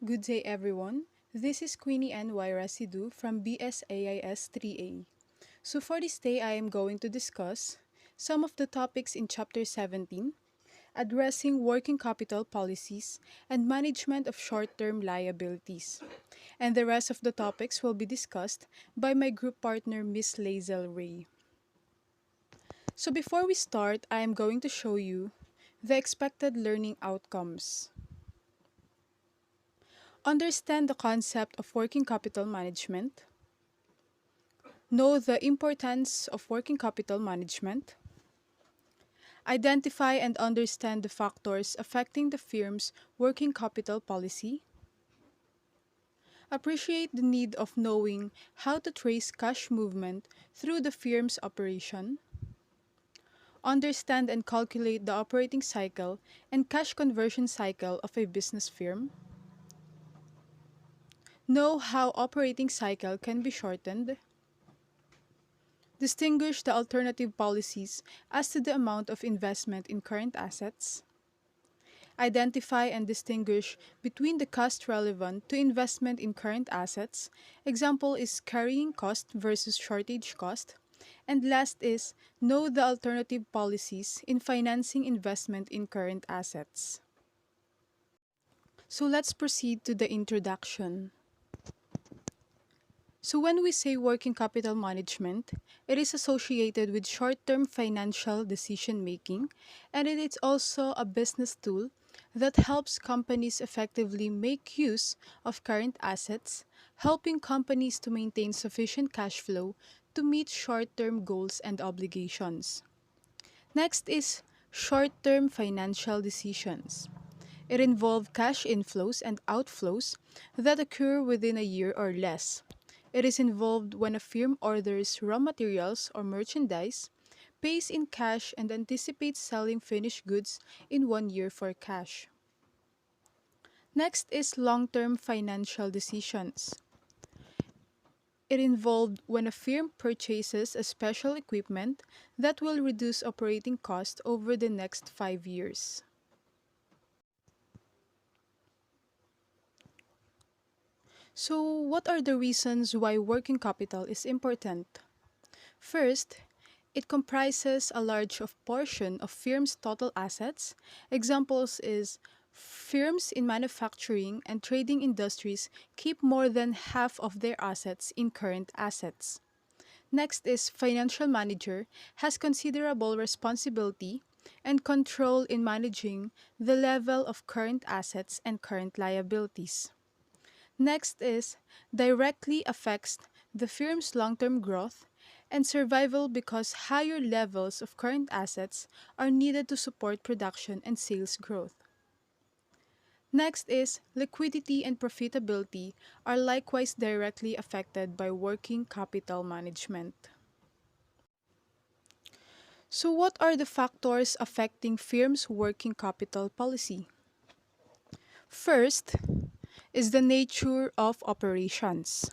Good day, everyone. This is Queenie N. Sidhu from BSAIS 3A. So, for this day, I am going to discuss some of the topics in Chapter 17, addressing working capital policies and management of short term liabilities. And the rest of the topics will be discussed by my group partner, Miss Lazel Ray. So, before we start, I am going to show you the expected learning outcomes. Understand the concept of working capital management. Know the importance of working capital management. Identify and understand the factors affecting the firm's working capital policy. Appreciate the need of knowing how to trace cash movement through the firm's operation. Understand and calculate the operating cycle and cash conversion cycle of a business firm. Know how operating cycle can be shortened. Distinguish the alternative policies as to the amount of investment in current assets. Identify and distinguish between the cost relevant to investment in current assets. Example is carrying cost versus shortage cost. And last is know the alternative policies in financing investment in current assets. So let's proceed to the introduction. So when we say working capital management, it is associated with short-term financial decision-making, and it is also a business tool that helps companies effectively make use of current assets, helping companies to maintain sufficient cash flow to meet short-term goals and obligations. Next is short-term financial decisions. It involves cash inflows and outflows that occur within a year or less. It is involved when a firm orders raw materials or merchandise, pays in cash, and anticipates selling finished goods in 1 year for cash. Next is long-term financial decisions. It involved when a firm purchases a special equipment that will reduce operating costs over the next 5 years. So, what are the reasons why working capital is important? First, it comprises a large of portion of firms' total assets. Examples is firms in manufacturing and trading industries keep more than half of their assets in current assets. Next is financial manager has considerable responsibility and control in managing the level of current assets and current liabilities. Next is directly affects the firm's long-term growth and survival because higher levels of current assets are needed to support production and sales growth. Next is liquidity and profitability are likewise directly affected by working capital management. So what are the factors affecting firms' working capital policy? First is the nature of operations.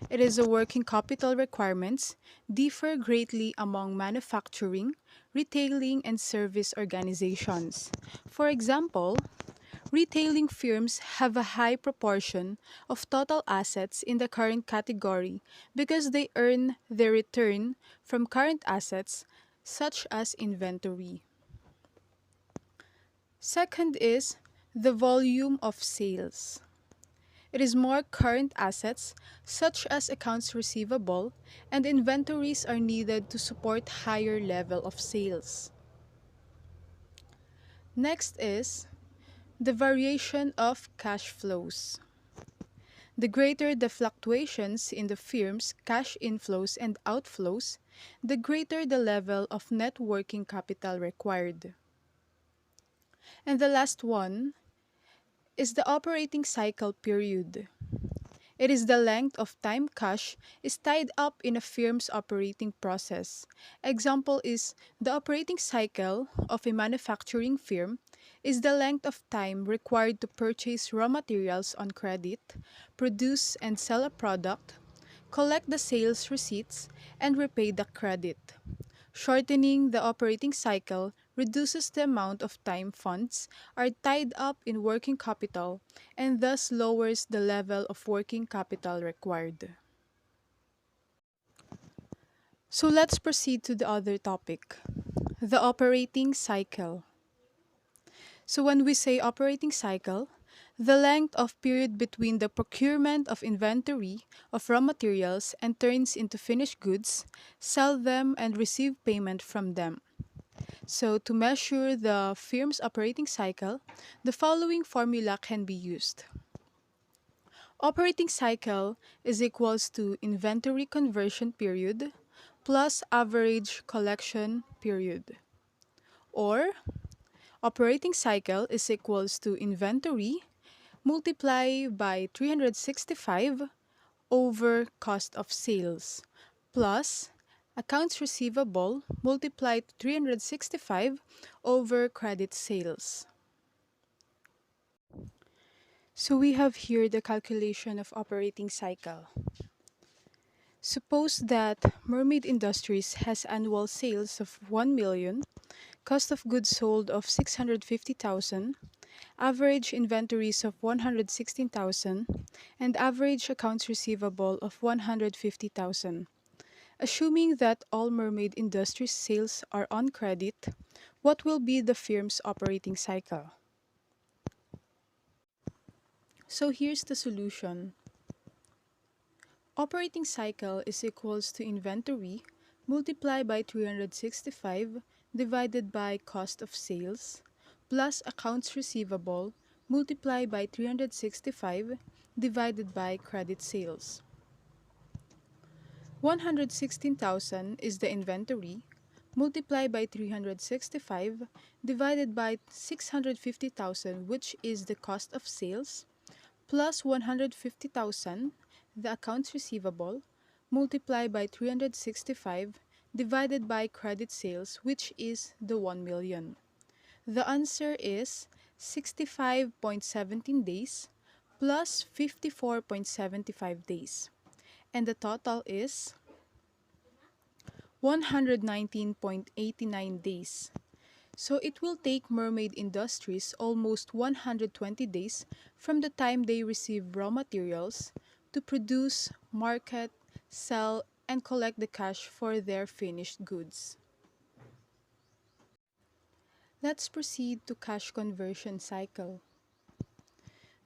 It is the working capital requirements differ greatly among manufacturing, retailing, and service organizations. For example, retailing firms have a high proportion of total assets in the current category because they earn their return from current assets such as inventory. Second is the volume of sales. It is more current assets, such as accounts receivable, and inventories are needed to support higher level of sales. Next is the variation of cash flows. The greater the fluctuations in the firm's cash inflows and outflows, the greater the level of net working capital required. And the last one is the operating cycle period. It is the length of time cash is tied up in a firm's operating process. Example is the operating cycle of a manufacturing firm is the length of time required to purchase raw materials on credit, produce and sell a product, collect the sales receipts, and repay the credit. Shortening the operating cycle reduces the amount of time funds are tied up in working capital and thus lowers the level of working capital required. So let's proceed to the other topic, the operating cycle. So when we say operating cycle, the length of period between the procurement of inventory of raw materials and turns into finished goods, sell them and receive payment from them. So to measure the firm's operating cycle, the following formula can be used. Operating cycle is equals to inventory conversion period plus average collection period. Or operating cycle is equals to inventory multiply by 365 over cost of sales plus accounts receivable multiplied to 365 over credit sales. So we have here the calculation of operating cycle. Suppose that Mermaid Industries has annual sales of 1 million, cost of goods sold of 650,000, average inventories of 116,000, and average accounts receivable of 150,000. Assuming that all Mermaid Industries sales are on credit, what will be the firm's operating cycle? So here's the solution. Operating cycle is equals to inventory multiplied by 365 divided by cost of sales plus accounts receivable multiplied by 365 divided by credit sales. 116,000 is the inventory multiplied by 365 divided by 650,000, which is the cost of sales, plus 150,000, the accounts receivable, multiplied by 365 divided by credit sales, which is the 1 million. The answer is 65.17 days plus 54.75 days. And the total is 119.89 days. So it will take Mermaid Industries almost 120 days from the time they receive raw materials to produce, market, sell, and collect the cash for their finished goods. Let's proceed to cash conversion cycle.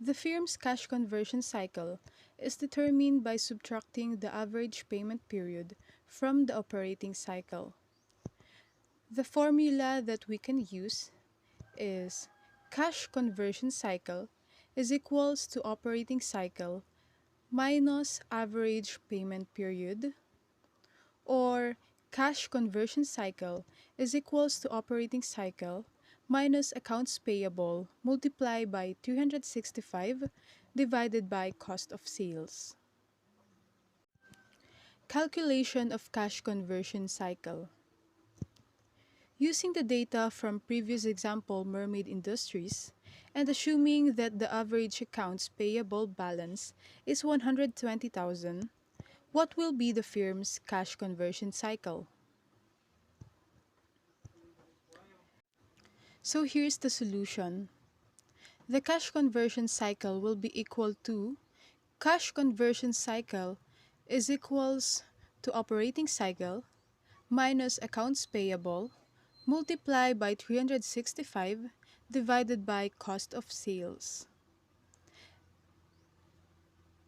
The firm's cash conversion cycle is determined by subtracting the average payment period from the operating cycle. The formula that we can use is cash conversion cycle is equals to operating cycle minus average payment period, or cash conversion cycle is equals to operating cycle minus accounts payable multiplied by 365 divided by cost of sales. Calculation of cash conversion cycle. Using the data from previous example Mermaid Industries and assuming that the average accounts payable balance is 120,000, what will be the firm's cash conversion cycle? So here's the solution. The cash conversion cycle will be equal to cash conversion cycle is equals to operating cycle minus accounts payable multiplied by 365 divided by cost of sales.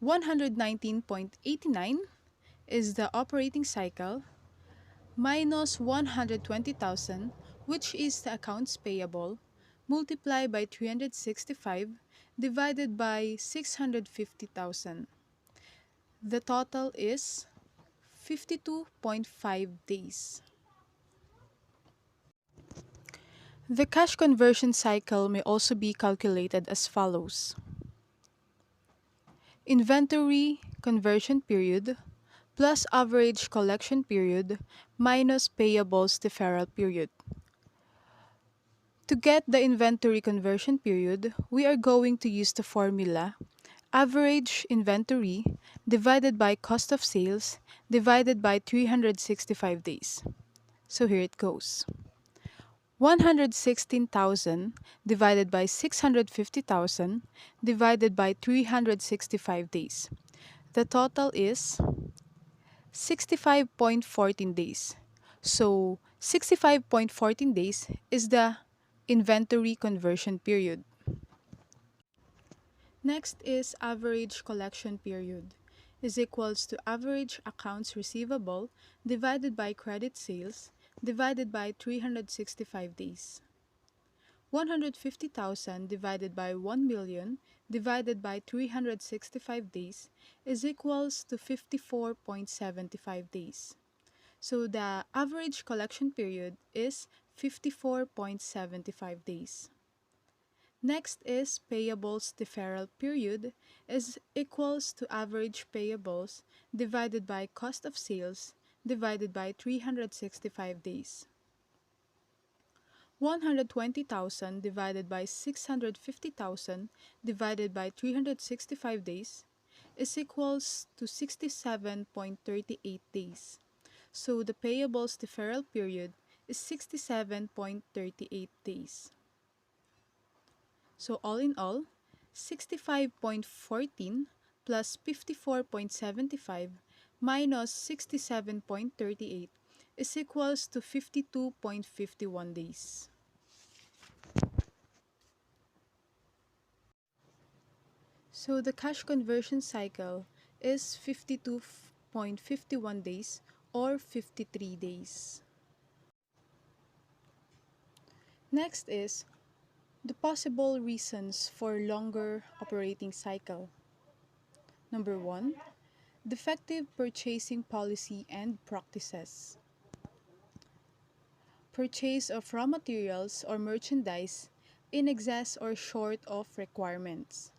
119.89 is the operating cycle minus 120,000, which is the accounts payable, multiplied by 365 divided by 650,000. The total is 52.5 days. The cash conversion cycle may also be calculated as follows. Inventory conversion period plus average collection period minus payables deferral period. To get the inventory conversion period, we are going to use the formula average inventory divided by cost of sales divided by 365 days. So here it goes. 116,000 divided by 650,000 divided by 365 days. The total is 65.14 days. So 65.14 days is the inventory conversion period. Next is average collection period is equals to average accounts receivable divided by credit sales divided by 365 days. 150,000 divided by 1 million divided by 365 days is equals to 54.75 days. So the average collection period is 54.75 days. Next is payables deferral period is equals to average payables divided by cost of sales divided by 365 days. 120,000 divided by 650,000 divided by 365 days is equals to 67.38 days. So the payables deferral period is 67.38 days. So all in all, 65.14 plus 54.75 minus 67.38 is equals to 52.51 days. So the cash conversion cycle is 52.51 days or 53 days. Next is the possible reasons for longer operating cycle. Number 1, defective purchasing policy and practices. Purchase of raw materials or merchandise in excess or short of requirements.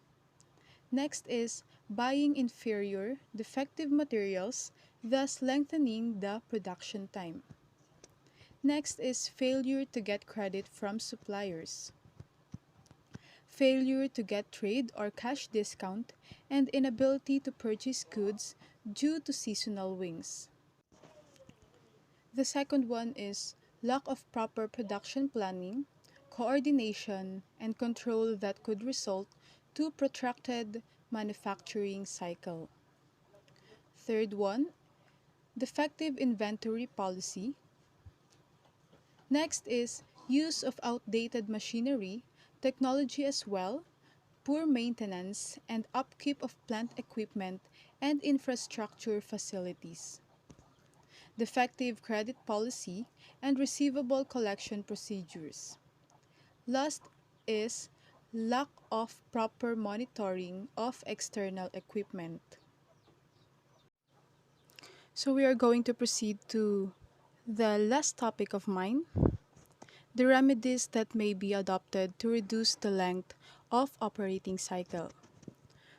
Next is buying inferior, defective materials, thus lengthening the production time. Next is failure to get credit from suppliers. Failure to get trade or cash discount, and inability to purchase goods due to seasonal wings. The second one is lack of proper production planning, coordination, and control that could result to protracted manufacturing cycle. Third one, defective inventory policy. Next is use of outdated machinery, technology as well, poor maintenance and upkeep of plant equipment and infrastructure facilities. Defective credit policy and receivable collection procedures. Last is lack of proper monitoring of external equipment. So we are going to proceed to the last topic of mine, the remedies that may be adopted to reduce the length of operating cycle.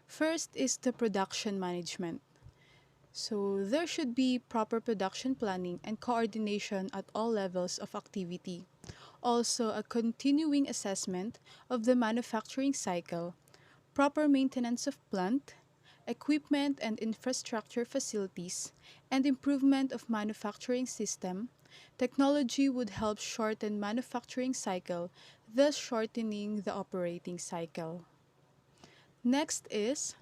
First is the production management. So there should be proper production planning and coordination at all levels of activity. Also, a continuing assessment of the manufacturing cycle, proper maintenance of plant, equipment and infrastructure facilities, and improvement of manufacturing system. Technology would help shorten manufacturing cycle, thus shortening the operating cycle. Next is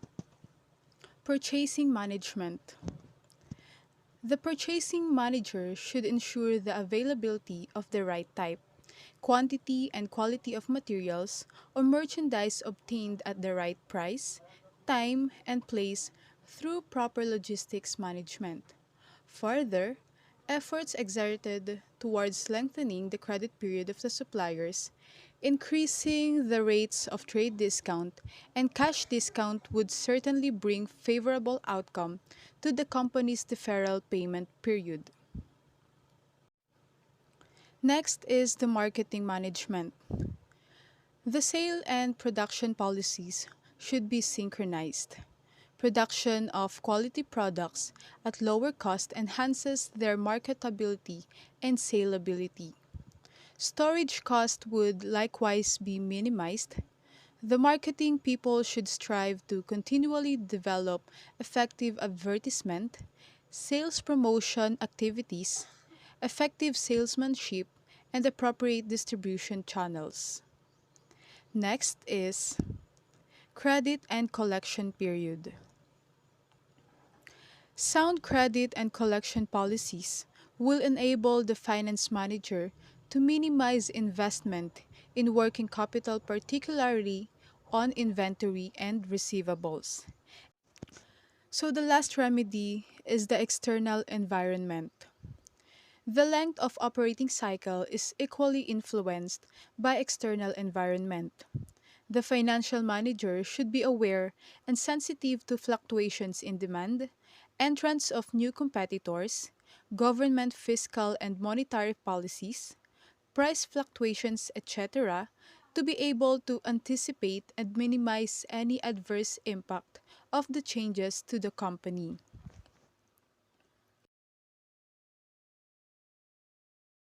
purchasing management. The purchasing manager should ensure the availability of the right type, quantity, and quality of materials or merchandise obtained at the right price, time, and place through proper logistics management. Further, efforts exerted towards lengthening the credit period of the suppliers, increasing the rates of trade discount and cash discount would certainly bring favorable outcome to the company's deferral payment period. Next is the marketing management. The sale and production policies should be synchronized. Production of quality products at lower cost enhances their marketability and salability. Storage cost would likewise be minimized. The marketing people should strive to continually develop effective advertisement, sales promotion activities, effective salesmanship, and appropriate distribution channels. Next is credit and collection period. Sound credit and collection policies will enable the finance manager to minimize investment in working capital, particularly on inventory and receivables. So, the last remedy is the external environment. The length of operating cycle is equally influenced by external environment. The financial manager should be aware and sensitive to fluctuations in demand, entrance of new competitors, government fiscal and monetary policies, price fluctuations, etc., to be able to anticipate and minimize any adverse impact of the changes to the company.